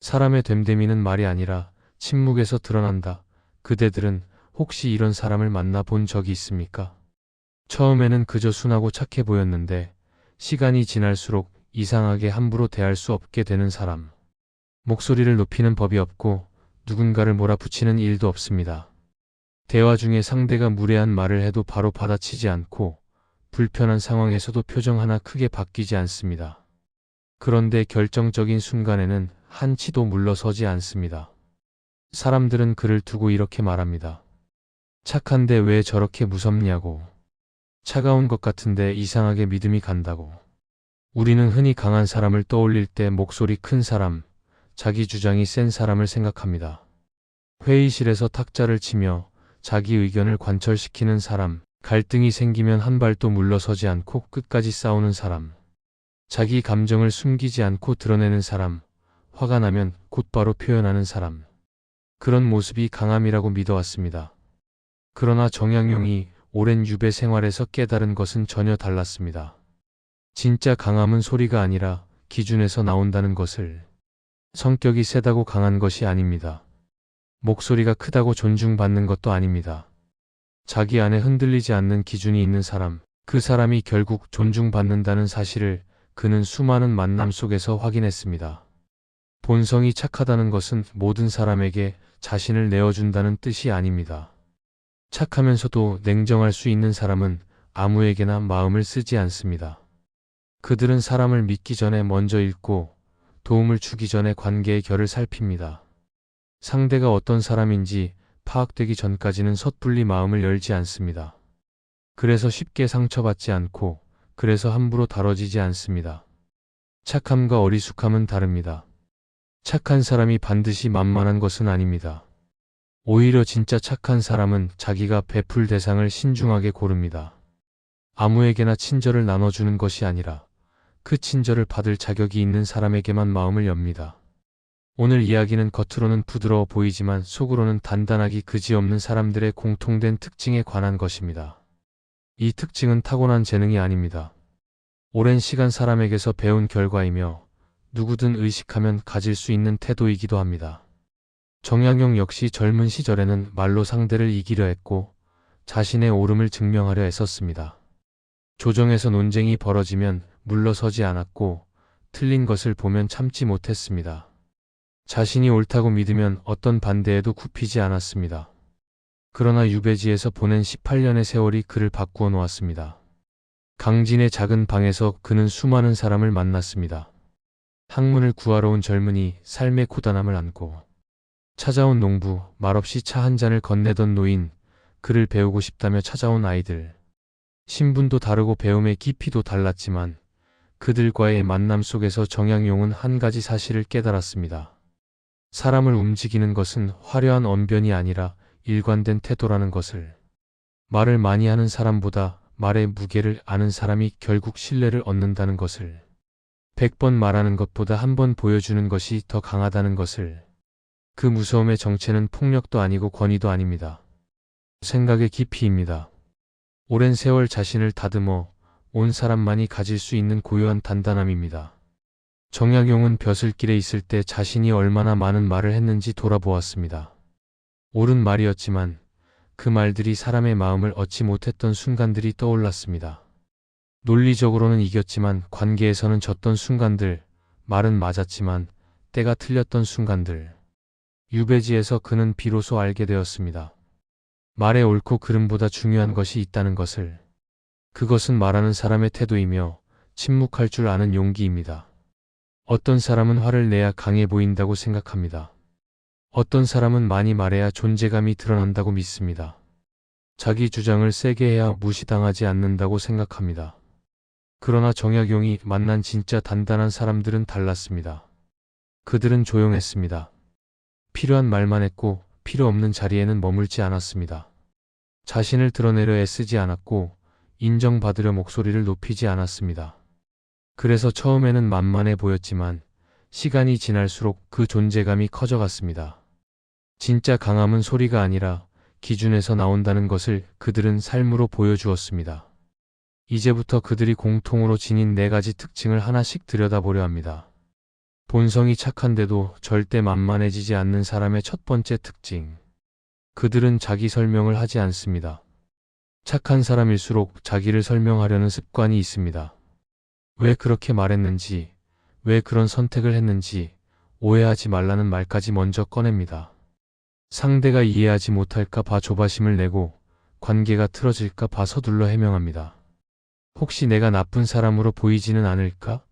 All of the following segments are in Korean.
사람의 됨됨이는 말이 아니라 침묵에서 드러난다. 그대들은 혹시 이런 사람을 만나 본 적이 있습니까? 처음에는 그저 순하고 착해 보였는데 시간이 지날수록 이상하게 함부로 대할 수 없게 되는 사람. 목소리를 높이는 법이 없고 누군가를 몰아붙이는 일도 없습니다. 대화 중에 상대가 무례한 말을 해도 바로 받아치지 않고 불편한 상황에서도 표정 하나 크게 바뀌지 않습니다. 그런데 결정적인 순간에는 한치도 물러서지 않습니다. 사람들은 그를 두고 이렇게 말합니다. 착한데 왜 저렇게 무섭냐고. 차가운 것 같은데 이상하게 믿음이 간다고. 우리는 흔히 강한 사람을 떠올릴 때 목소리 큰 사람, 자기 주장이 센 사람을 생각합니다. 회의실에서 탁자를 치며 자기 의견을 관철시키는 사람, 갈등이 생기면 한 발도 물러서지 않고 끝까지 싸우는 사람, 자기 감정을 숨기지 않고 드러내는 사람, 화가 나면 곧바로 표현하는 사람. 그런 모습이 강함이라고 믿어왔습니다. 그러나 정약용이 오랜 유배 생활에서 깨달은 것은 전혀 달랐습니다. 진짜 강함은 소리가 아니라 기준에서 나온다는 것을. 성격이 세다고 강한 것이 아닙니다. 목소리가 크다고 존중받는 것도 아닙니다. 자기 안에 흔들리지 않는 기준이 있는 사람, 그 사람이 결국 존중받는다는 사실을 그는 수많은 만남 속에서 확인했습니다. 본성이 착하다는 것은 모든 사람에게 자신을 내어준다는 뜻이 아닙니다. 착하면서도 냉정할 수 있는 사람은 아무에게나 마음을 쓰지 않습니다. 그들은 사람을 믿기 전에 먼저 읽고 도움을 주기 전에 관계의 결을 살핍니다. 상대가 어떤 사람인지 파악되기 전까지는 섣불리 마음을 열지 않습니다. 그래서 쉽게 상처받지 않고 그래서 함부로 다뤄지지 않습니다. 착함과 어리숙함은 다릅니다. 착한 사람이 반드시 만만한 것은 아닙니다. 오히려 진짜 착한 사람은 자기가 베풀 대상을 신중하게 고릅니다. 아무에게나 친절을 나눠주는 것이 아니라 그 친절을 받을 자격이 있는 사람에게만 마음을 엽니다. 오늘 이야기는 겉으로는 부드러워 보이지만 속으로는 단단하기 그지없는 사람들의 공통된 특징에 관한 것입니다. 이 특징은 타고난 재능이 아닙니다. 오랜 시간 사람에게서 배운 결과이며 누구든 의식하면 가질 수 있는 태도이기도 합니다. 정약용 역시 젊은 시절에는 말로 상대를 이기려 했고 자신의 옳음을 증명하려 애썼습니다. 조정에서 논쟁이 벌어지면 물러서지 않았고 틀린 것을 보면 참지 못했습니다. 자신이 옳다고 믿으면 어떤 반대에도 굽히지 않았습니다. 그러나 유배지에서 보낸 18년의 세월이 그를 바꾸어 놓았습니다. 강진의 작은 방에서 그는 수많은 사람을 만났습니다. 학문을 구하러 온 젊은이, 삶의 고단함을 안고 찾아온 농부, 말없이 차 한 잔을 건네던 노인, 그를 배우고 싶다며 찾아온 아이들. 신분도 다르고 배움의 깊이도 달랐지만 그들과의 만남 속에서 정약용은 한 가지 사실을 깨달았습니다. 사람을 움직이는 것은 화려한 언변이 아니라 일관된 태도라는 것을. 말을 많이 하는 사람보다 말의 무게를 아는 사람이 결국 신뢰를 얻는다는 것을. 100번 말하는 것보다 한 번 보여주는 것이 더 강하다는 것을. 그 무서움의 정체는 폭력도 아니고 권위도 아닙니다. 생각의 깊이입니다. 오랜 세월 자신을 다듬어 온 사람만이 가질 수 있는 고요한 단단함입니다. 정약용은 벼슬길에 있을 때 자신이 얼마나 많은 말을 했는지 돌아보았습니다. 옳은 말이었지만 그 말들이 사람의 마음을 얻지 못했던 순간들이 떠올랐습니다. 논리적으로는 이겼지만 관계에서는 졌던 순간들, 말은 맞았지만 때가 틀렸던 순간들. 유배지에서 그는 비로소 알게 되었습니다. 말에 옳고 그름보다 중요한 것이 있다는 것을. 그것은 말하는 사람의 태도이며 침묵할 줄 아는 용기입니다. 어떤 사람은 화를 내야 강해 보인다고 생각합니다. 어떤 사람은 많이 말해야 존재감이 드러난다고 믿습니다. 자기 주장을 세게 해야 무시당하지 않는다고 생각합니다. 그러나 정약용이 만난 진짜 단단한 사람들은 달랐습니다. 그들은 조용했습니다. 필요한 말만 했고 필요 없는 자리에는 머물지 않았습니다. 자신을 드러내려 애쓰지 않았고 인정받으려 목소리를 높이지 않았습니다. 그래서 처음에는 만만해 보였지만 시간이 지날수록 그 존재감이 커져갔습니다. 진짜 강함은 소리가 아니라 기준에서 나온다는 것을 그들은 삶으로 보여주었습니다. 이제부터 그들이 공통으로 지닌 4가지 특징을 하나씩 들여다보려 합니다. 본성이 착한데도 절대 만만해지지 않는 사람의 첫 번째 특징. 그들은 자기 설명을 하지 않습니다. 착한 사람일수록 자기를 설명하려는 습관이 있습니다. 왜 그렇게 말했는지, 왜 그런 선택을 했는지, 오해하지 말라는 말까지 먼저 꺼냅니다. 상대가 이해하지 못할까 봐 조바심을 내고 관계가 틀어질까 봐 서둘러 해명합니다. 혹시 내가 나쁜 사람으로 보이지는 않을까?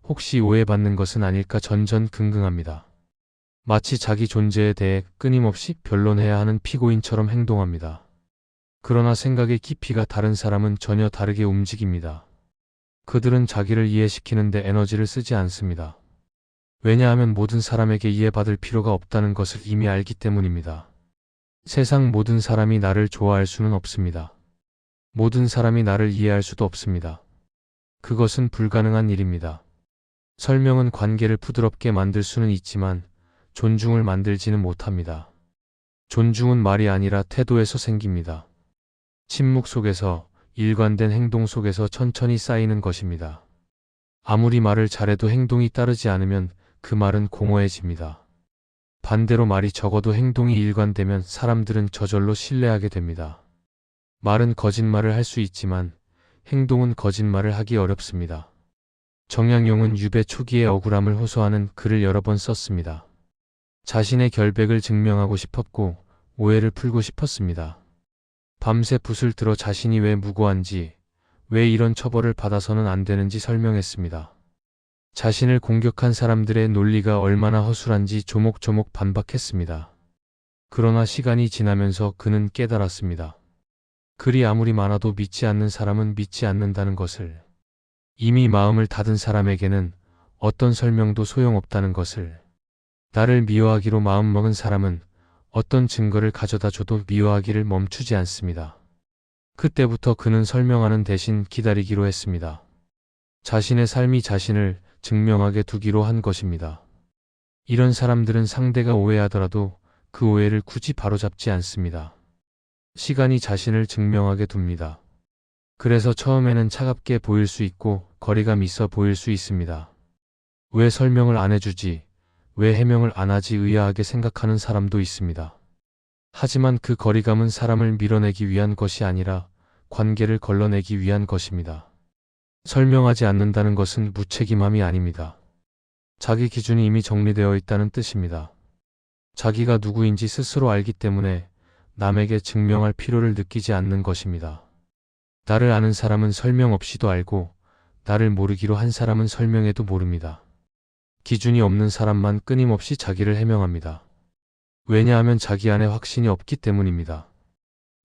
혹시 오해받는 것은 아닐까 전전긍긍합니다. 마치 자기 존재에 대해 끊임없이 변론해야 하는 피고인처럼 행동합니다. 그러나 생각의 깊이가 다른 사람은 전혀 다르게 움직입니다. 그들은 자기를 이해시키는데 에너지를 쓰지 않습니다. 왜냐하면 모든 사람에게 이해받을 필요가 없다는 것을 이미 알기 때문입니다. 세상 모든 사람이 나를 좋아할 수는 없습니다. 모든 사람이 나를 이해할 수도 없습니다. 그것은 불가능한 일입니다. 설명은 관계를 부드럽게 만들 수는 있지만 존중을 만들지는 못합니다. 존중은 말이 아니라 태도에서 생깁니다. 침묵 속에서, 일관된 행동 속에서 천천히 쌓이는 것입니다. 아무리 말을 잘해도 행동이 따르지 않으면 그 말은 공허해집니다. 반대로 말이 적어도 행동이 일관되면 사람들은 저절로 신뢰하게 됩니다. 말은 거짓말을 할 수 있지만 행동은 거짓말을 하기 어렵습니다. 정약용은 유배 초기의 억울함을 호소하는 글을 여러 번 썼습니다. 자신의 결백을 증명하고 싶었고 오해를 풀고 싶었습니다. 밤새 붓을 들어 자신이 왜 무고한지, 왜 이런 처벌을 받아서는 안 되는지 설명했습니다. 자신을 공격한 사람들의 논리가 얼마나 허술한지 조목조목 반박했습니다. 그러나 시간이 지나면서 그는 깨달았습니다. 글이 아무리 많아도 믿지 않는 사람은 믿지 않는다는 것을, 이미 마음을 닫은 사람에게는 어떤 설명도 소용없다는 것을, 나를 미워하기로 마음먹은 사람은 어떤 증거를 가져다 줘도 미워하기를 멈추지 않습니다. 그때부터 그는 설명하는 대신 기다리기로 했습니다. 자신의 삶이 자신을 증명하게 두기로 한 것입니다. 이런 사람들은 상대가 오해하더라도 그 오해를 굳이 바로잡지 않습니다. 시간이 자신을 증명하게 둡니다. 그래서 처음에는 차갑게 보일 수 있고 거리감 있어 보일 수 있습니다. 왜 설명을 안 해주지? 왜 해명을 안 하지? 의아하게 생각하는 사람도 있습니다. 하지만 그 거리감은 사람을 밀어내기 위한 것이 아니라 관계를 걸러내기 위한 것입니다. 설명하지 않는다는 것은 무책임함이 아닙니다. 자기 기준이 이미 정리되어 있다는 뜻입니다. 자기가 누구인지 스스로 알기 때문에 남에게 증명할 필요를 느끼지 않는 것입니다. 나를 아는 사람은 설명 없이도 알고 나를 모르기로 한 사람은 설명해도 모릅니다. 기준이 없는 사람만 끊임없이 자기를 해명합니다. 왜냐하면 자기 안에 확신이 없기 때문입니다.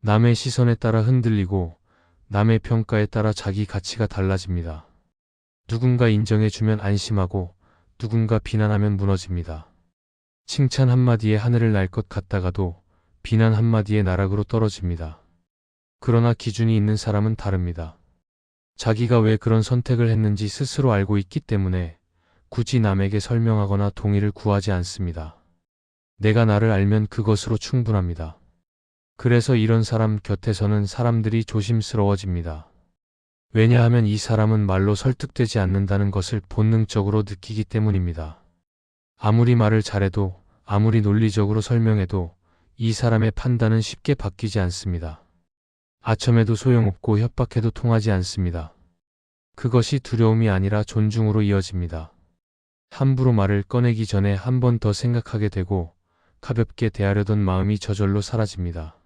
남의 시선에 따라 흔들리고 남의 평가에 따라 자기 가치가 달라집니다. 누군가 인정해주면 안심하고 누군가 비난하면 무너집니다. 칭찬 한마디에 하늘을 날 것 같다가도 비난 한마디에 나락으로 떨어집니다. 그러나 기준이 있는 사람은 다릅니다. 자기가 왜 그런 선택을 했는지 스스로 알고 있기 때문에 굳이 남에게 설명하거나 동의를 구하지 않습니다. 내가 나를 알면 그것으로 충분합니다. 그래서 이런 사람 곁에서는 사람들이 조심스러워집니다. 왜냐하면 이 사람은 말로 설득되지 않는다는 것을 본능적으로 느끼기 때문입니다. 아무리 말을 잘해도, 아무리 논리적으로 설명해도 이 사람의 판단은 쉽게 바뀌지 않습니다. 아첨해도 소용없고 협박해도 통하지 않습니다. 그것이 두려움이 아니라 존중으로 이어집니다. 함부로 말을 꺼내기 전에 한 번 더 생각하게 되고 가볍게 대하려던 마음이 저절로 사라집니다.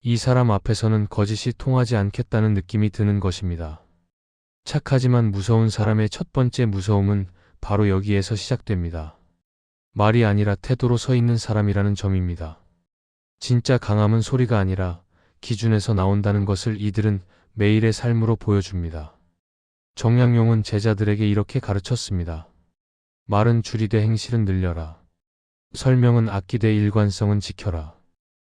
이 사람 앞에서는 거짓이 통하지 않겠다는 느낌이 드는 것입니다. 착하지만 무서운 사람의 첫 번째 무서움은 바로 여기에서 시작됩니다. 말이 아니라 태도로 서 있는 사람이라는 점입니다. 진짜 강함은 소리가 아니라 기준에서 나온다는 것을 이들은 매일의 삶으로 보여줍니다. 정약용은 제자들에게 이렇게 가르쳤습니다. 말은 줄이되 행실은 늘려라. 설명은 아끼되 일관성은 지켜라.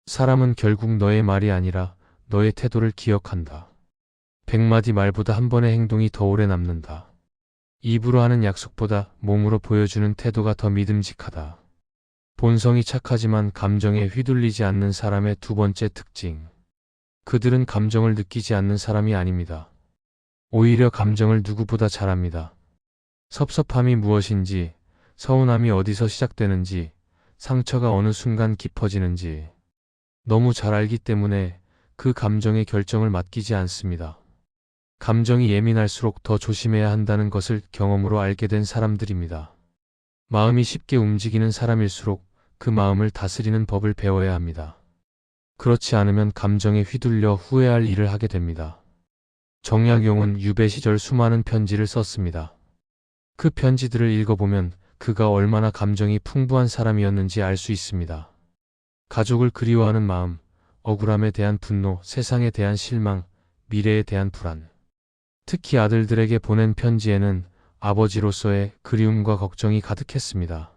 사람은 결국 너의 말이 아니라 너의 태도를 기억한다. 100마디 말보다 한 번의 행동이 더 오래 남는다. 입으로 하는 약속보다 몸으로 보여주는 태도가 더 믿음직하다. 본성이 착하지만 감정에 휘둘리지 않는 사람의 두 번째 특징. 그들은 감정을 느끼지 않는 사람이 아닙니다. 오히려 감정을 누구보다 잘 압니다. 섭섭함이 무엇인지, 서운함이 어디서 시작되는지, 상처가 어느 순간 깊어지는지 너무 잘 알기 때문에 그 감정의 결정을 맡기지 않습니다. 감정이 예민할수록 더 조심해야 한다는 것을 경험으로 알게 된 사람들입니다. 마음이 쉽게 움직이는 사람일수록 그 마음을 다스리는 법을 배워야 합니다. 그렇지 않으면 감정에 휘둘려 후회할 일을 하게 됩니다. 정약용은 유배 시절 수많은 편지를 썼습니다. 그 편지들을 읽어보면 그가 얼마나 감정이 풍부한 사람이었는지 알 수 있습니다. 가족을 그리워하는 마음, 억울함에 대한 분노, 세상에 대한 실망, 미래에 대한 불안. 특히 아들들에게 보낸 편지에는 아버지로서의 그리움과 걱정이 가득했습니다.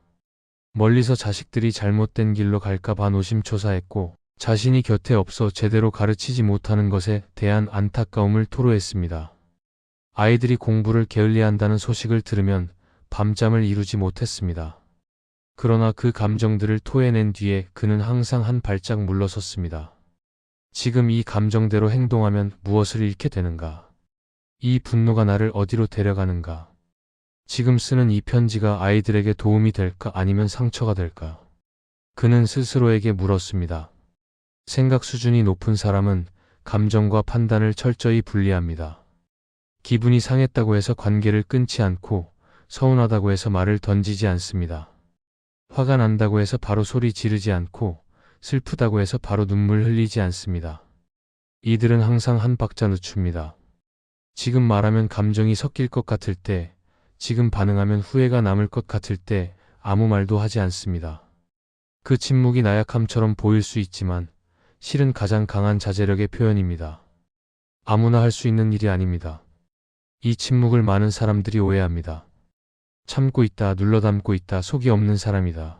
멀리서 자식들이 잘못된 길로 갈까봐 노심초사했고, 자신이 곁에 없어 제대로 가르치지 못하는 것에 대한 안타까움을 토로했습니다. 아이들이 공부를 게을리한다는 소식을 들으면 밤잠을 이루지 못했습니다. 그러나 그 감정들을 토해낸 뒤에 그는 항상 한 발짝 물러섰습니다. 지금 이 감정대로 행동하면 무엇을 잃게 되는가? 이 분노가 나를 어디로 데려가는가? 지금 쓰는 이 편지가 아이들에게 도움이 될까 아니면 상처가 될까? 그는 스스로에게 물었습니다. 생각 수준이 높은 사람은 감정과 판단을 철저히 분리합니다. 기분이 상했다고 해서 관계를 끊지 않고 서운하다고 해서 말을 던지지 않습니다. 화가 난다고 해서 바로 소리 지르지 않고 슬프다고 해서 바로 눈물 흘리지 않습니다. 이들은 항상 한 박자 늦춥니다. 지금 말하면 감정이 섞일 것 같을 때, 지금 반응하면 후회가 남을 것 같을 때 아무 말도 하지 않습니다. 그 침묵이 나약함처럼 보일 수 있지만 실은 가장 강한 자제력의 표현입니다. 아무나 할 수 있는 일이 아닙니다. 이 침묵을 많은 사람들이 오해합니다. 참고 있다, 눌러담고 있다, 속이 없는 사람이다.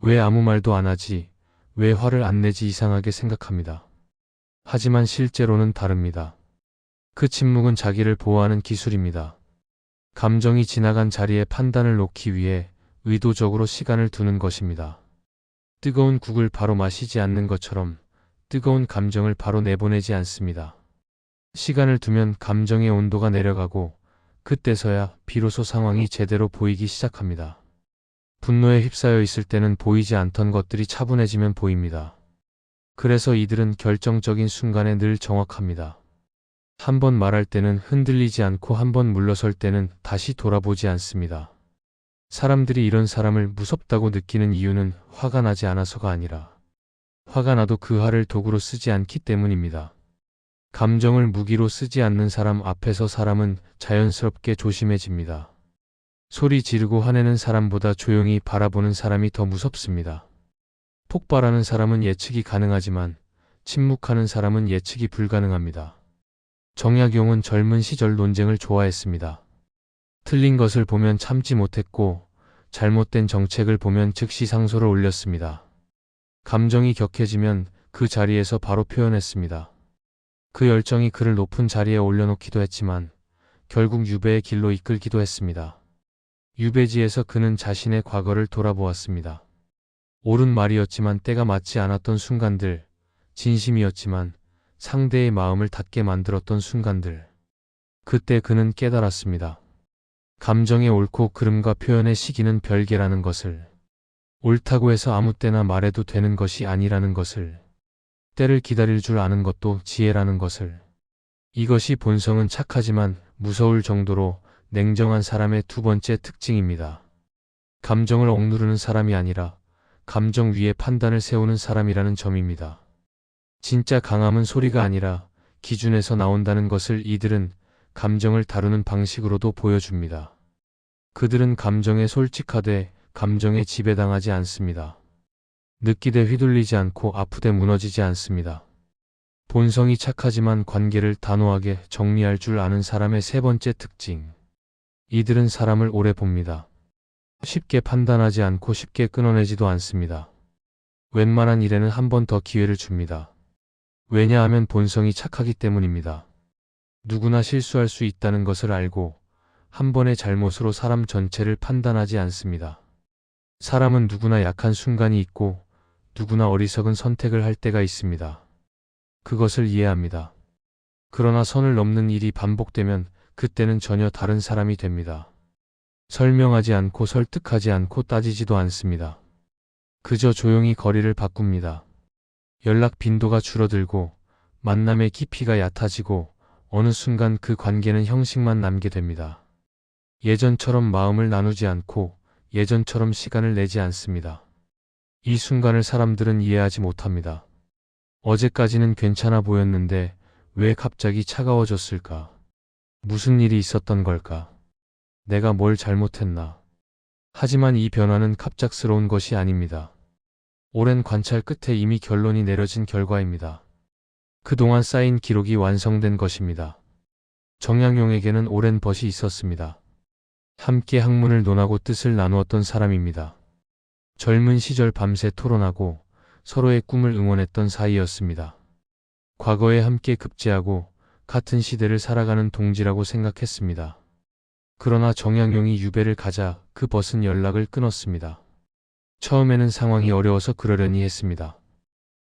왜 아무 말도 안 하지? 왜 화를 안 내지? 이상하게 생각합니다. 하지만 실제로는 다릅니다. 그 침묵은 자기를 보호하는 기술입니다. 감정이 지나간 자리에 판단을 놓기 위해 의도적으로 시간을 두는 것입니다. 뜨거운 국을 바로 마시지 않는 것처럼 뜨거운 감정을 바로 내보내지 않습니다. 시간을 두면 감정의 온도가 내려가고 그때서야 비로소 상황이 제대로 보이기 시작합니다. 분노에 휩싸여 있을 때는 보이지 않던 것들이 차분해지면 보입니다. 그래서 이들은 결정적인 순간에 늘 정확합니다. 한 번 말할 때는 흔들리지 않고 한 번 물러설 때는 다시 돌아보지 않습니다. 사람들이 이런 사람을 무섭다고 느끼는 이유는 화가 나지 않아서가 아니라 화가 나도 그 화를 도구로 쓰지 않기 때문입니다. 감정을 무기로 쓰지 않는 사람 앞에서 사람은 자연스럽게 조심해집니다. 소리 지르고 화내는 사람보다 조용히 바라보는 사람이 더 무섭습니다. 폭발하는 사람은 예측이 가능하지만 침묵하는 사람은 예측이 불가능합니다. 정약용은 젊은 시절 논쟁을 좋아했습니다. 틀린 것을 보면 참지 못했고 잘못된 정책을 보면 즉시 상소를 올렸습니다. 감정이 격해지면 그 자리에서 바로 표현했습니다. 그 열정이 그를 높은 자리에 올려놓기도 했지만 결국 유배의 길로 이끌기도 했습니다. 유배지에서 그는 자신의 과거를 돌아보았습니다. 옳은 말이었지만 때가 맞지 않았던 순간들, 진심이었지만 상대의 마음을 닫게 만들었던 순간들. 그때 그는 깨달았습니다. 감정의 옳고 그름과 표현의 시기는 별개라는 것을. 옳다고 해서 아무 때나 말해도 되는 것이 아니라는 것을. 때를 기다릴 줄 아는 것도 지혜라는 것을. 이것이 본성은 착하지만 무서울 정도로 냉정한 사람의 두 번째 특징입니다. 감정을 억누르는 사람이 아니라 감정 위에 판단을 세우는 사람이라는 점입니다. 진짜 강함은 소리가 아니라 기준에서 나온다는 것을 이들은 감정을 다루는 방식으로도 보여줍니다. 그들은 감정에 솔직하되 감정에 지배당하지 않습니다. 느끼되 휘둘리지 않고 아프되 무너지지 않습니다. 본성이 착하지만 관계를 단호하게 정리할 줄 아는 사람의 세 번째 특징. 이들은 사람을 오래 봅니다. 쉽게 판단하지 않고 쉽게 끊어내지도 않습니다. 웬만한 일에는 한 번 더 기회를 줍니다. 왜냐하면 본성이 착하기 때문입니다. 누구나 실수할 수 있다는 것을 알고 한 번의 잘못으로 사람 전체를 판단하지 않습니다. 사람은 누구나 약한 순간이 있고 누구나 어리석은 선택을 할 때가 있습니다. 그것을 이해합니다. 그러나 선을 넘는 일이 반복되면 그때는 전혀 다른 사람이 됩니다. 설명하지 않고 설득하지 않고 따지지도 않습니다. 그저 조용히 거리를 바꿉니다. 연락 빈도가 줄어들고 만남의 깊이가 얕아지고 어느 순간 그 관계는 형식만 남게 됩니다. 예전처럼 마음을 나누지 않고 예전처럼 시간을 내지 않습니다. 이 순간을 사람들은 이해하지 못합니다. 어제까지는 괜찮아 보였는데 왜 갑자기 차가워졌을까? 무슨 일이 있었던 걸까? 내가 뭘 잘못했나? 하지만 이 변화는 갑작스러운 것이 아닙니다. 오랜 관찰 끝에 이미 결론이 내려진 결과입니다. 그동안 쌓인 기록이 완성된 것입니다. 정양용에게는 오랜 벗이 있었습니다. 함께 학문을 논하고 뜻을 나누었던 사람입니다. 젊은 시절 밤새 토론하고 서로의 꿈을 응원했던 사이였습니다. 과거에 함께 급제하고 같은 시대를 살아가는 동지라고 생각했습니다. 그러나 정양용이 유배를 가자 그 벗은 연락을 끊었습니다. 처음에는 상황이 어려워서 그러려니 했습니다.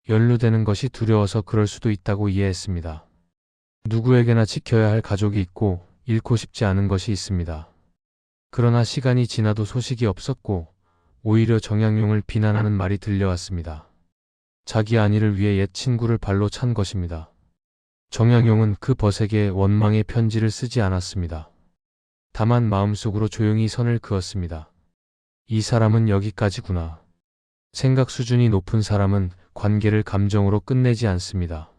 연루되는 것이 두려워서 그럴 수도 있다고 이해했습니다. 누구에게나 지켜야 할 가족이 있고 잃고 싶지 않은 것이 있습니다. 그러나 시간이 지나도 소식이 없었고 오히려 정양용을 비난하는 말이 들려왔습니다. 자기 안위를 위해 옛 친구를 발로 찬 것입니다. 정양용은 그 벗에게 원망의 편지를 쓰지 않았습니다. 다만 마음속으로 조용히 선을 그었습니다. 이 사람은 여기까지구나. 생각 수준이 높은 사람은 관계를 감정으로 끝내지 않습니다.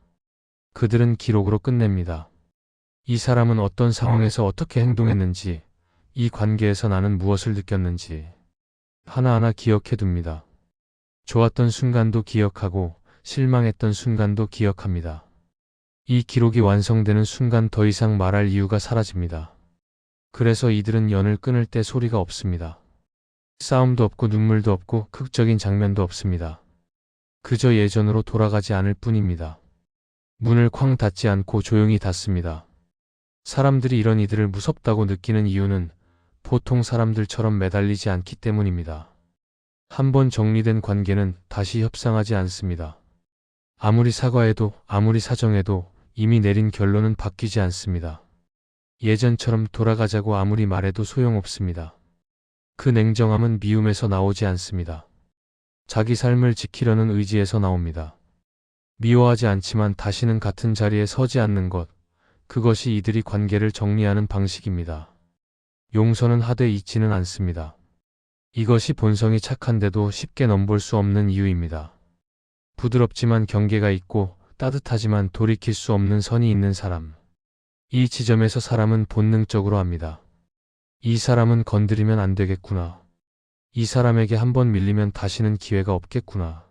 그들은 기록으로 끝냅니다. 이 사람은 어떤 상황에서 어떻게 행동했는지, 이 관계에서 나는 무엇을 느꼈는지 하나하나 기억해둡니다. 좋았던 순간도 기억하고 실망했던 순간도 기억합니다. 이 기록이 완성되는 순간 더 이상 말할 이유가 사라집니다. 그래서 이들은 연을 끊을 때 소리가 없습니다. 싸움도 없고 눈물도 없고 극적인 장면도 없습니다. 그저 예전으로 돌아가지 않을 뿐입니다. 문을 쾅 닫지 않고 조용히 닫습니다. 사람들이 이런 이들을 무섭다고 느끼는 이유는 보통 사람들처럼 매달리지 않기 때문입니다. 한번 정리된 관계는 다시 협상하지 않습니다. 아무리 사과해도 아무리 사정해도 이미 내린 결론은 바뀌지 않습니다. 예전처럼 돌아가자고 아무리 말해도 소용없습니다. 그 냉정함은 미움에서 나오지 않습니다. 자기 삶을 지키려는 의지에서 나옵니다. 미워하지 않지만 다시는 같은 자리에 서지 않는 것, 그것이 이들이 관계를 정리하는 방식입니다. 용서는 하되 잊지는 않습니다. 이것이 본성이 착한데도 쉽게 넘볼 수 없는 이유입니다. 부드럽지만 경계가 있고 따뜻하지만 돌이킬 수 없는 선이 있는 사람. 이 지점에서 사람은 본능적으로 합니다. 이 사람은 건드리면 안 되겠구나. 이 사람에게 한번 밀리면 다시는 기회가 없겠구나.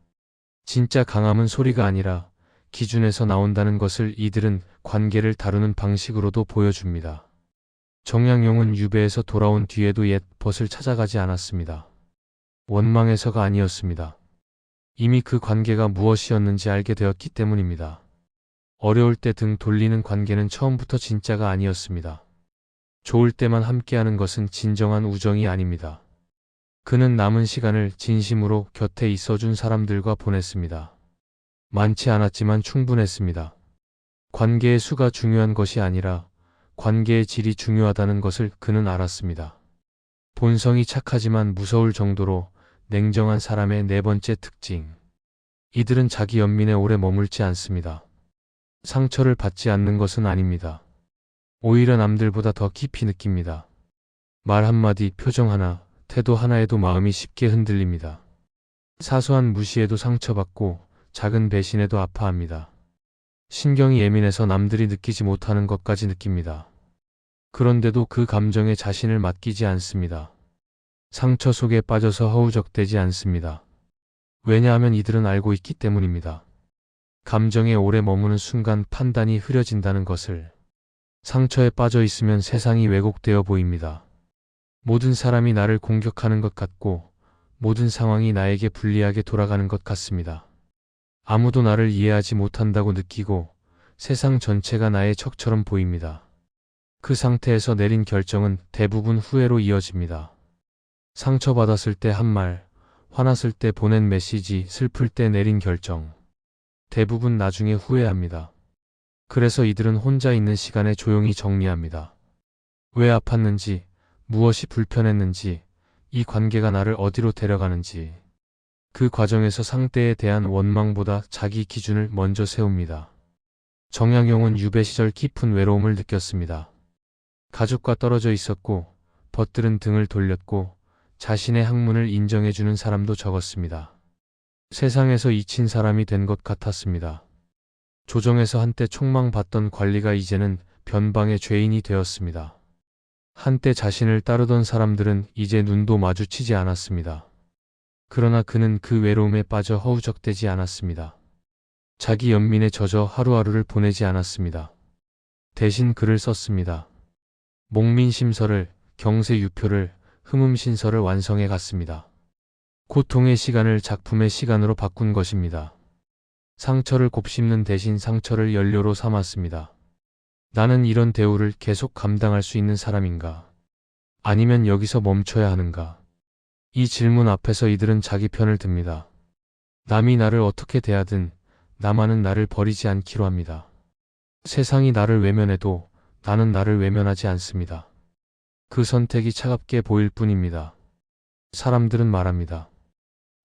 진짜 강함은 소리가 아니라 기준에서 나온다는 것을 이들은 관계를 다루는 방식으로도 보여줍니다. 정양용은 유배에서 돌아온 뒤에도 옛 벗을 찾아가지 않았습니다. 원망해서가 아니었습니다. 이미 그 관계가 무엇이었는지 알게 되었기 때문입니다. 어려울 때 등 돌리는 관계는 처음부터 진짜가 아니었습니다. 좋을 때만 함께하는 것은 진정한 우정이 아닙니다. 그는 남은 시간을 진심으로 곁에 있어준 사람들과 보냈습니다. 많지 않았지만 충분했습니다. 관계의 수가 중요한 것이 아니라 관계의 질이 중요하다는 것을 그는 알았습니다. 본성이 착하지만 무서울 정도로 냉정한 사람의 네 번째 특징. 이들은 자기 연민에 오래 머물지 않습니다. 상처를 받지 않는 것은 아닙니다. 오히려 남들보다 더 깊이 느낍니다. 말 한마디, 표정 하나, 태도 하나에도 마음이 쉽게 흔들립니다. 사소한 무시에도 상처받고 작은 배신에도 아파합니다. 신경이 예민해서 남들이 느끼지 못하는 것까지 느낍니다. 그런데도 그 감정에 자신을 맡기지 않습니다. 상처 속에 빠져서 허우적대지 않습니다. 왜냐하면 이들은 알고 있기 때문입니다. 감정에 오래 머무는 순간 판단이 흐려진다는 것을. 상처에 빠져 있으면 세상이 왜곡되어 보입니다. 모든 사람이 나를 공격하는 것 같고 모든 상황이 나에게 불리하게 돌아가는 것 같습니다. 아무도 나를 이해하지 못한다고 느끼고 세상 전체가 나의 척처럼 보입니다. 그 상태에서 내린 결정은 대부분 후회로 이어집니다. 상처받았을 때 한 말, 화났을 때 보낸 메시지, 슬플 때 내린 결정. 대부분 나중에 후회합니다. 그래서 이들은 혼자 있는 시간에 조용히 정리합니다. 왜 아팠는지, 무엇이 불편했는지, 이 관계가 나를 어디로 데려가는지. 그 과정에서 상대에 대한 원망보다 자기 기준을 먼저 세웁니다. 정약용은 유배 시절 깊은 외로움을 느꼈습니다. 가족과 떨어져 있었고, 벗들은 등을 돌렸고, 자신의 학문을 인정해주는 사람도 적었습니다. 세상에서 잊힌 사람이 된 것 같았습니다. 조정에서 한때 촉망받던 관리가 이제는 변방의 죄인이 되었습니다. 한때 자신을 따르던 사람들은 이제 눈도 마주치지 않았습니다. 그러나 그는 그 외로움에 빠져 허우적대지 않았습니다. 자기 연민에 젖어 하루하루를 보내지 않았습니다. 대신 글을 썼습니다. 목민심서를, 경세유표를, 흠음신서를 완성해 갔습니다. 고통의 시간을 작품의 시간으로 바꾼 것입니다. 상처를 곱씹는 대신 상처를 연료로 삼았습니다. 나는 이런 대우를 계속 감당할 수 있는 사람인가? 아니면 여기서 멈춰야 하는가? 이 질문 앞에서 이들은 자기 편을 듭니다. 남이 나를 어떻게 대하든 나만은 나를 버리지 않기로 합니다. 세상이 나를 외면해도 나는 나를 외면하지 않습니다. 그 선택이 차갑게 보일 뿐입니다. 사람들은 말합니다.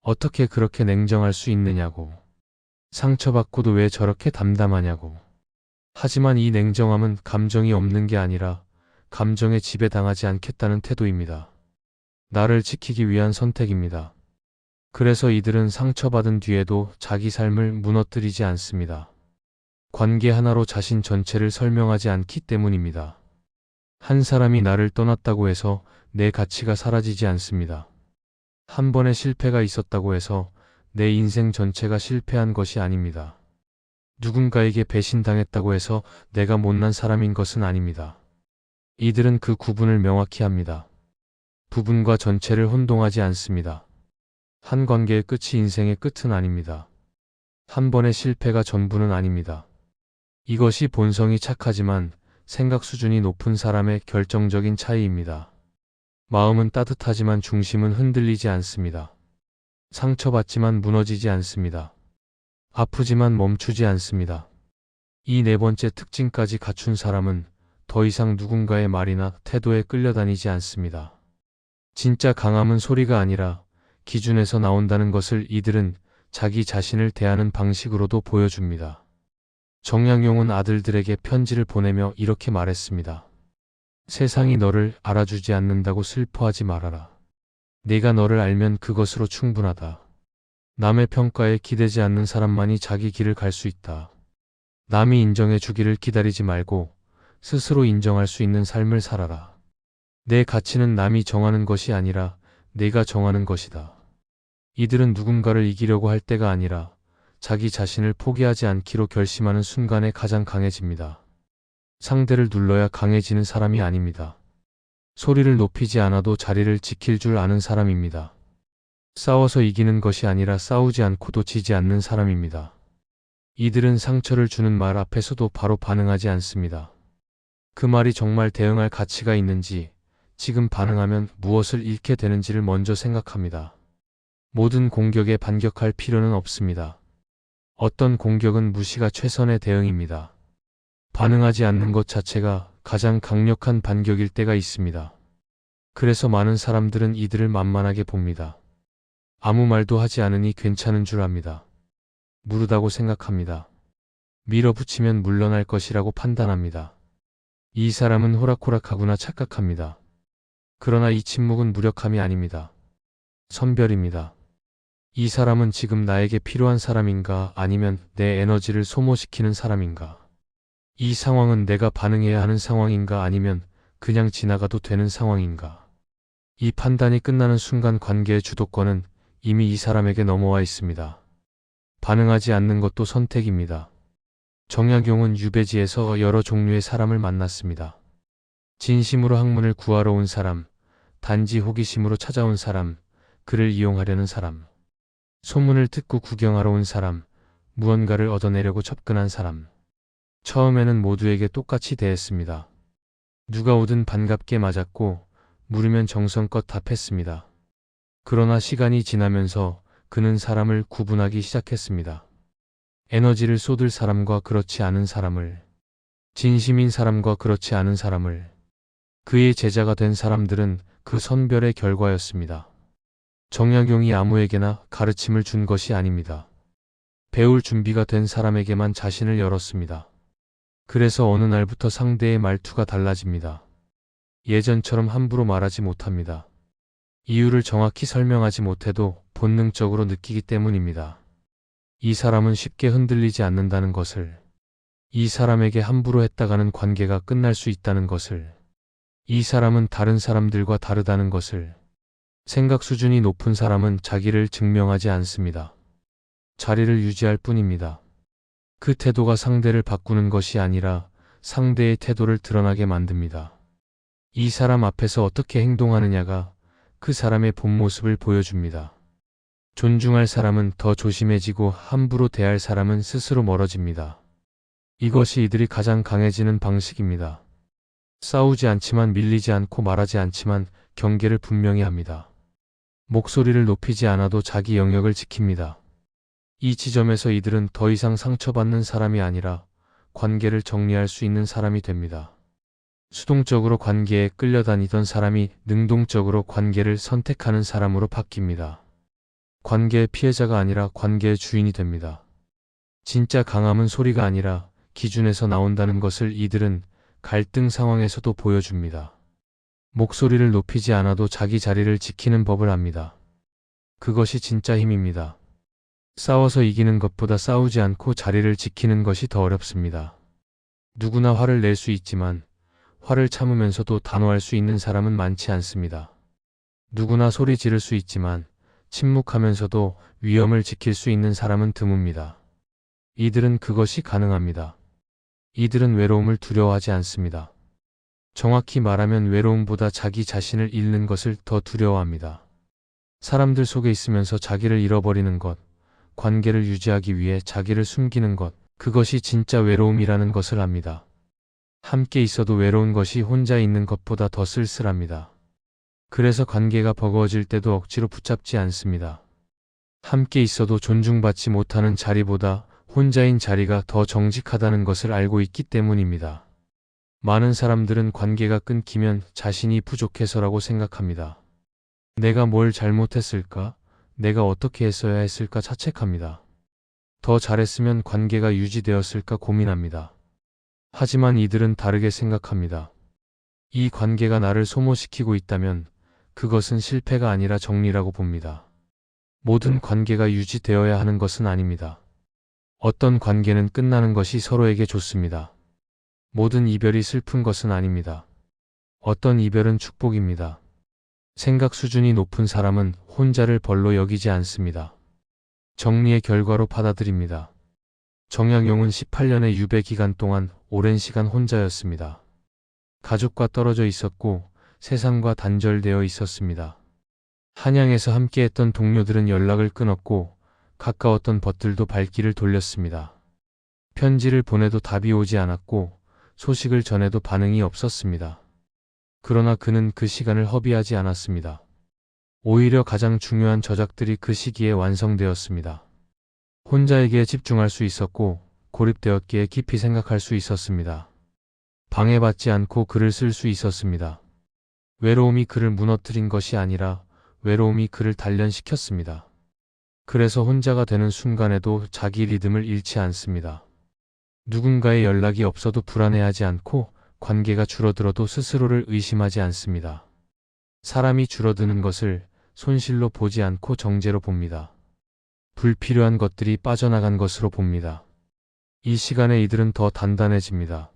어떻게 그렇게 냉정할 수 있느냐고. 상처받고도 왜 저렇게 담담하냐고. 하지만 이 냉정함은 감정이 없는 게 아니라 감정에 지배당하지 않겠다는 태도입니다. 나를 지키기 위한 선택입니다. 그래서 이들은 상처받은 뒤에도 자기 삶을 무너뜨리지 않습니다. 관계 하나로 자신 전체를 설명하지 않기 때문입니다. 한 사람이 나를 떠났다고 해서 내 가치가 사라지지 않습니다. 한 번의 실패가 있었다고 해서 내 인생 전체가 실패한 것이 아닙니다. 누군가에게 배신당했다고 해서 내가 못난 사람인 것은 아닙니다. 이들은 그 구분을 명확히 합니다. 부분과 전체를 혼동하지 않습니다. 한 관계의 끝이 인생의 끝은 아닙니다. 한 번의 실패가 전부는 아닙니다. 이것이 본성이 착하지만 생각 수준이 높은 사람의 결정적인 차이입니다. 마음은 따뜻하지만 중심은 흔들리지 않습니다. 상처받지만 무너지지 않습니다. 아프지만 멈추지 않습니다. 이 네 번째 특징까지 갖춘 사람은 더 이상 누군가의 말이나 태도에 끌려다니지 않습니다. 진짜 강함은 소리가 아니라 기준에서 나온다는 것을 이들은 자기 자신을 대하는 방식으로도 보여줍니다. 정약용은 아들들에게 편지를 보내며 이렇게 말했습니다. 세상이 너를 알아주지 않는다고 슬퍼하지 말아라. 네가 너를 알면 그것으로 충분하다. 남의 평가에 기대지 않는 사람만이 자기 길을 갈 수 있다. 남이 인정해 주기를 기다리지 말고 스스로 인정할 수 있는 삶을 살아라. 내 가치는 남이 정하는 것이 아니라 내가 정하는 것이다. 이들은 누군가를 이기려고 할 때가 아니라 자기 자신을 포기하지 않기로 결심하는 순간에 가장 강해집니다. 상대를 눌러야 강해지는 사람이 아닙니다. 소리를 높이지 않아도 자리를 지킬 줄 아는 사람입니다. 싸워서 이기는 것이 아니라 싸우지 않고도 지지 않는 사람입니다. 이들은 상처를 주는 말 앞에서도 바로 반응하지 않습니다. 그 말이 정말 대응할 가치가 있는지, 지금 반응하면 무엇을 잃게 되는지를 먼저 생각합니다. 모든 공격에 반격할 필요는 없습니다. 어떤 공격은 무시가 최선의 대응입니다. 반응하지 않는 것 자체가 가장 강력한 반격일 때가 있습니다. 그래서 많은 사람들은 이들을 만만하게 봅니다. 아무 말도 하지 않으니 괜찮은 줄 압니다. 무르다고 생각합니다. 밀어붙이면 물러날 것이라고 판단합니다. 이 사람은 호락호락하구나 착각합니다. 그러나 이 침묵은 무력함이 아닙니다. 선별입니다. 이 사람은 지금 나에게 필요한 사람인가 아니면 내 에너지를 소모시키는 사람인가? 이 상황은 내가 반응해야 하는 상황인가 아니면 그냥 지나가도 되는 상황인가? 이 판단이 끝나는 순간 관계의 주도권은 이미 이 사람에게 넘어와 있습니다. 반응하지 않는 것도 선택입니다. 정약용은 유배지에서 여러 종류의 사람을 만났습니다. 진심으로 학문을 구하러 온 사람, 단지 호기심으로 찾아온 사람, 그를 이용하려는 사람, 소문을 듣고 구경하러 온 사람, 무언가를 얻어내려고 접근한 사람. 처음에는 모두에게 똑같이 대했습니다. 누가 오든 반갑게 맞았고 물으면 정성껏 답했습니다. 그러나 시간이 지나면서 그는 사람을 구분하기 시작했습니다. 에너지를 쏟을 사람과 그렇지 않은 사람을, 진심인 사람과 그렇지 않은 사람을. 그의 제자가 된 사람들은 그 선별의 결과였습니다. 정약용이 아무에게나 가르침을 준 것이 아닙니다. 배울 준비가 된 사람에게만 자신을 열었습니다. 그래서 어느 날부터 상대의 말투가 달라집니다. 예전처럼 함부로 말하지 못합니다. 이유를 정확히 설명하지 못해도 본능적으로 느끼기 때문입니다. 이 사람은 쉽게 흔들리지 않는다는 것을, 이 사람에게 함부로 했다가는 관계가 끝날 수 있다는 것을, 이 사람은 다른 사람들과 다르다는 것을. 생각 수준이 높은 사람은 자기를 증명하지 않습니다. 자리를 유지할 뿐입니다. 그 태도가 상대를 바꾸는 것이 아니라 상대의 태도를 드러나게 만듭니다. 이 사람 앞에서 어떻게 행동하느냐가 그 사람의 본 모습을 보여줍니다. 존중할 사람은 더 조심해지고 함부로 대할 사람은 스스로 멀어집니다. 이것이 이들이 가장 강해지는 방식입니다. 싸우지 않지만 밀리지 않고 말하지 않지만 경계를 분명히 합니다. 목소리를 높이지 않아도 자기 영역을 지킵니다. 이 지점에서 이들은 더 이상 상처받는 사람이 아니라 관계를 정리할 수 있는 사람이 됩니다. 수동적으로 관계에 끌려다니던 사람이 능동적으로 관계를 선택하는 사람으로 바뀝니다. 관계의 피해자가 아니라 관계의 주인이 됩니다. 진짜 강함은 소리가 아니라 기준에서 나온다는 것을 이들은 갈등 상황에서도 보여줍니다. 목소리를 높이지 않아도 자기 자리를 지키는 법을 압니다. 그것이 진짜 힘입니다. 싸워서 이기는 것보다 싸우지 않고 자리를 지키는 것이 더 어렵습니다. 누구나 화를 낼 수 있지만 화를 참으면서도 단호할 수 있는 사람은 많지 않습니다. 누구나 소리 지를 수 있지만 침묵하면서도 위험을 지킬 수 있는 사람은 드뭅니다. 이들은 그것이 가능합니다. 이들은 외로움을 두려워하지 않습니다. 정확히 말하면 외로움보다 자기 자신을 잃는 것을 더 두려워합니다. 사람들 속에 있으면서 자기를 잃어버리는 것, 관계를 유지하기 위해 자기를 숨기는 것, 그것이 진짜 외로움이라는 것을 압니다. 함께 있어도 외로운 것이 혼자 있는 것보다 더 쓸쓸합니다. 그래서 관계가 버거워질 때도 억지로 붙잡지 않습니다. 함께 있어도 존중받지 못하는 자리보다 혼자인 자리가 더 정직하다는 것을 알고 있기 때문입니다. 많은 사람들은 관계가 끊기면 자신이 부족해서라고 생각합니다. 내가 뭘 잘못했을까? 내가 어떻게 했어야 했을까 자책합니다. 더 잘했으면 관계가 유지되었을까 고민합니다. 하지만 이들은 다르게 생각합니다. 이 관계가 나를 소모시키고 있다면 그것은 실패가 아니라 정리라고 봅니다. 모든 관계가 유지되어야 하는 것은 아닙니다. 어떤 관계는 끝나는 것이 서로에게 좋습니다. 모든 이별이 슬픈 것은 아닙니다. 어떤 이별은 축복입니다. 생각 수준이 높은 사람은 혼자를 벌로 여기지 않습니다. 정리의 결과로 받아들입니다. 정약용은 18년의 유배 기간 동안 오랜 시간 혼자였습니다. 가족과 떨어져 있었고 세상과 단절되어 있었습니다. 한양에서 함께했던 동료들은 연락을 끊었고 가까웠던 벗들도 발길을 돌렸습니다. 편지를 보내도 답이 오지 않았고 소식을 전해도 반응이 없었습니다. 그러나 그는 그 시간을 허비하지 않았습니다. 오히려 가장 중요한 저작들이 그 시기에 완성되었습니다. 혼자에게 집중할 수 있었고 고립되었기에 깊이 생각할 수 있었습니다. 방해받지 않고 글을 쓸 수 있었습니다. 외로움이 그를 무너뜨린 것이 아니라 외로움이 그를 단련시켰습니다. 그래서 혼자가 되는 순간에도 자기 리듬을 잃지 않습니다. 누군가의 연락이 없어도 불안해하지 않고 관계가 줄어들어도 스스로를 의심하지 않습니다. 사람이 줄어드는 것을 손실로 보지 않고 정제로 봅니다. 불필요한 것들이 빠져나간 것으로 봅니다. 이 시간에 이들은 더 단단해집니다.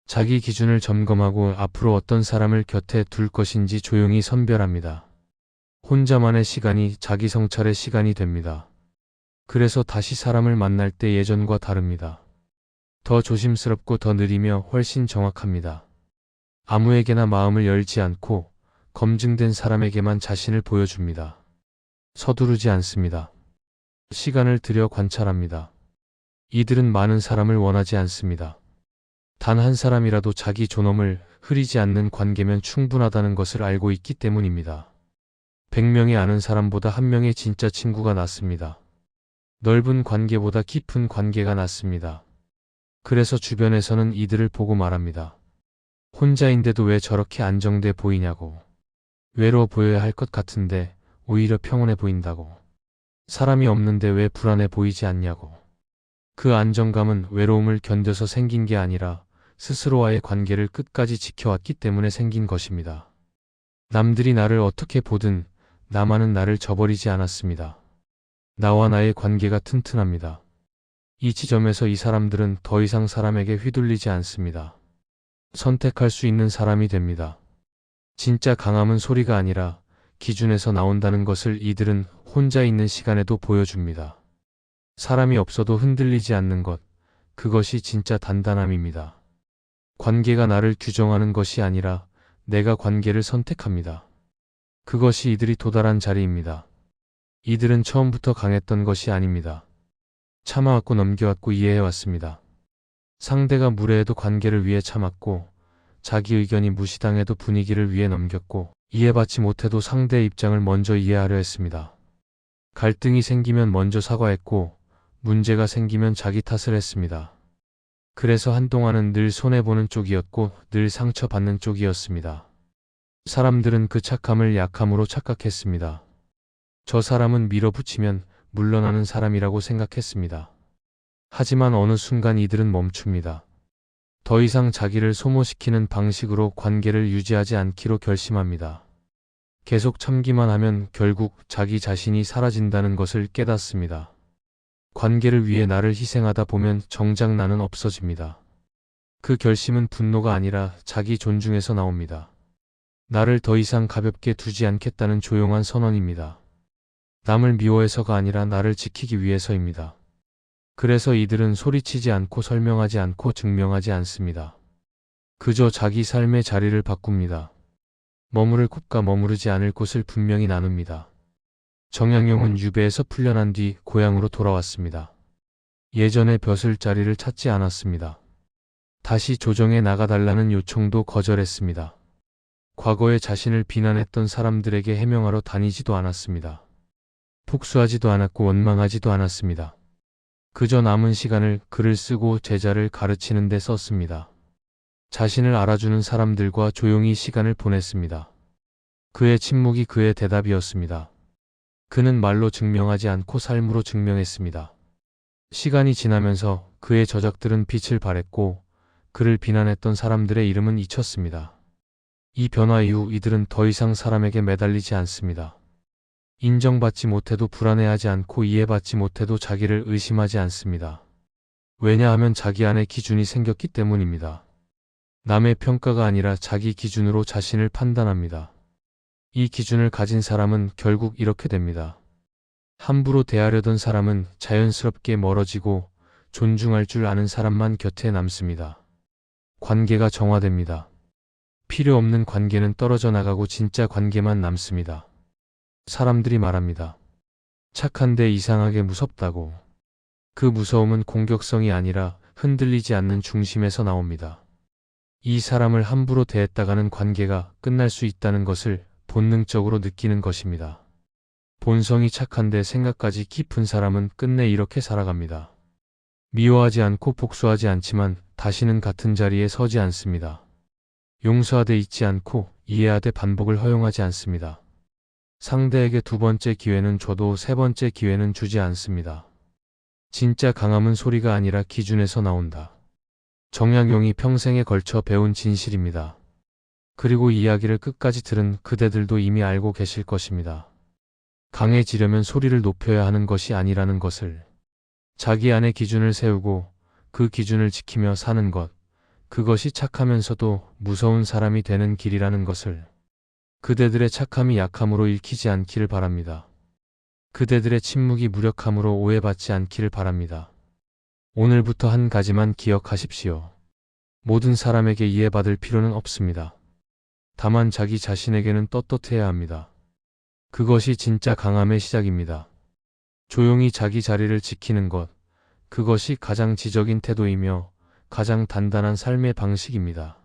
자기 기준을 점검하고 앞으로 어떤 사람을 곁에 둘 것인지 조용히 선별합니다. 혼자만의 시간이 자기 성찰의 시간이 됩니다. 그래서 다시 사람을 만날 때 예전과 다릅니다. 더 조심스럽고 더 느리며 훨씬 정확합니다. 아무에게나 마음을 열지 않고 검증된 사람에게만 자신을 보여줍니다. 서두르지 않습니다. 시간을 들여 관찰합니다. 이들은 많은 사람을 원하지 않습니다. 단 한 사람이라도 자기 존엄을 흐리지 않는 관계면 충분하다는 것을 알고 있기 때문입니다. 100명이 아는 사람보다 1명의 진짜 친구가 낫습니다. 넓은 관계보다 깊은 관계가 낫습니다. 그래서 주변에서는 이들을 보고 말합니다. 혼자인데도 왜 저렇게 안정돼 보이냐고. 외로워 보여야 할 것 같은데 오히려 평온해 보인다고. 사람이 없는데 왜 불안해 보이지 않냐고. 그 안정감은 외로움을 견뎌서 생긴 게 아니라 스스로와의 관계를 끝까지 지켜왔기 때문에 생긴 것입니다. 남들이 나를 어떻게 보든 나만은 나를 저버리지 않았습니다. 나와 나의 관계가 튼튼합니다. 이 지점에서 이 사람들은 더 이상 사람에게 휘둘리지 않습니다. 선택할 수 있는 사람이 됩니다. 진짜 강함은 소리가 아니라 기준에서 나온다는 것을 이들은 혼자 있는 시간에도 보여줍니다. 사람이 없어도 흔들리지 않는 것, 그것이 진짜 단단함입니다. 관계가 나를 규정하는 것이 아니라 내가 관계를 선택합니다. 그것이 이들이 도달한 자리입니다. 이들은 처음부터 강했던 것이 아닙니다. 참아왔고 넘겨왔고 이해해왔습니다. 상대가 무례해도 관계를 위해 참았고, 자기 의견이 무시당해도 분위기를 위해 넘겼고, 이해받지 못해도 상대의 입장을 먼저 이해하려 했습니다. 갈등이 생기면 먼저 사과했고, 문제가 생기면 자기 탓을 했습니다. 그래서 한동안은 늘 손해보는 쪽이었고 늘 상처받는 쪽이었습니다. 사람들은 그 착함을 약함으로 착각했습니다. 저 사람은 밀어붙이면 물러나는 사람이라고 생각했습니다. 하지만 어느 순간 이들은 멈춥니다. 더 이상 자기를 소모시키는 방식으로 관계를 유지하지 않기로 결심합니다. 계속 참기만 하면 결국 자기 자신이 사라진다는 것을 깨닫습니다. 관계를 위해 나를 희생하다 보면 정작 나는 없어집니다. 그 결심은 분노가 아니라 자기 존중에서 나옵니다. 나를 더 이상 가볍게 두지 않겠다는 조용한 선언입니다. 남을 미워해서가 아니라 나를 지키기 위해서입니다. 그래서 이들은 소리치지 않고 설명하지 않고 증명하지 않습니다. 그저 자기 삶의 자리를 바꿉니다. 머무를 곳과 머무르지 않을 곳을 분명히 나눕니다. 정약용은 유배에서 풀려난 뒤 고향으로 돌아왔습니다. 예전의 벼슬 자리를 찾지 않았습니다. 다시 조정에 나가달라는 요청도 거절했습니다. 과거에 자신을 비난했던 사람들에게 해명하러 다니지도 않았습니다. 복수하지도 않았고 원망하지도 않았습니다. 그저 남은 시간을 글을 쓰고 제자를 가르치는 데 썼습니다. 자신을 알아주는 사람들과 조용히 시간을 보냈습니다. 그의 침묵이 그의 대답이었습니다. 그는 말로 증명하지 않고 삶으로 증명했습니다. 시간이 지나면서 그의 저작들은 빛을 발했고 그를 비난했던 사람들의 이름은 잊혔습니다. 이 변화 이후 이들은 더 이상 사람에게 매달리지 않습니다. 인정받지 못해도 불안해하지 않고 이해받지 못해도 자기를 의심하지 않습니다. 왜냐하면 자기 안에 기준이 생겼기 때문입니다. 남의 평가가 아니라 자기 기준으로 자신을 판단합니다. 이 기준을 가진 사람은 결국 이렇게 됩니다. 함부로 대하려던 사람은 자연스럽게 멀어지고 존중할 줄 아는 사람만 곁에 남습니다. 관계가 정화됩니다. 필요 없는 관계는 떨어져 나가고 진짜 관계만 남습니다. 사람들이 말합니다. 착한데 이상하게 무섭다고. 그 무서움은 공격성이 아니라 흔들리지 않는 중심에서 나옵니다. 이 사람을 함부로 대했다가는 관계가 끝날 수 있다는 것을 본능적으로 느끼는 것입니다. 본성이 착한데 생각까지 깊은 사람은 끝내 이렇게 살아갑니다. 미워하지 않고 복수하지 않지만 다시는 같은 자리에 서지 않습니다. 용서하되 잊지 않고 이해하되 반복을 허용하지 않습니다. 상대에게 두 번째 기회는 줘도 세 번째 기회는 주지 않습니다. 진짜 강함은 소리가 아니라 기준에서 나온다. 정약용이 평생에 걸쳐 배운 진실입니다. 그리고 이 이야기를 끝까지 들은 그대들도 이미 알고 계실 것입니다. 강해지려면 소리를 높여야 하는 것이 아니라는 것을. 자기 안에 기준을 세우고 그 기준을 지키며 사는 것, 그것이 착하면서도 무서운 사람이 되는 길이라는 것을. 그대들의 착함이 약함으로 읽히지 않기를 바랍니다. 그대들의 침묵이 무력함으로 오해받지 않기를 바랍니다. 오늘부터 한 가지만 기억하십시오. 모든 사람에게 이해받을 필요는 없습니다. 다만 자기 자신에게는 떳떳해야 합니다. 그것이 진짜 강함의 시작입니다. 조용히 자기 자리를 지키는 것, 그것이 가장 지적인 태도이며 가장 단단한 삶의 방식입니다.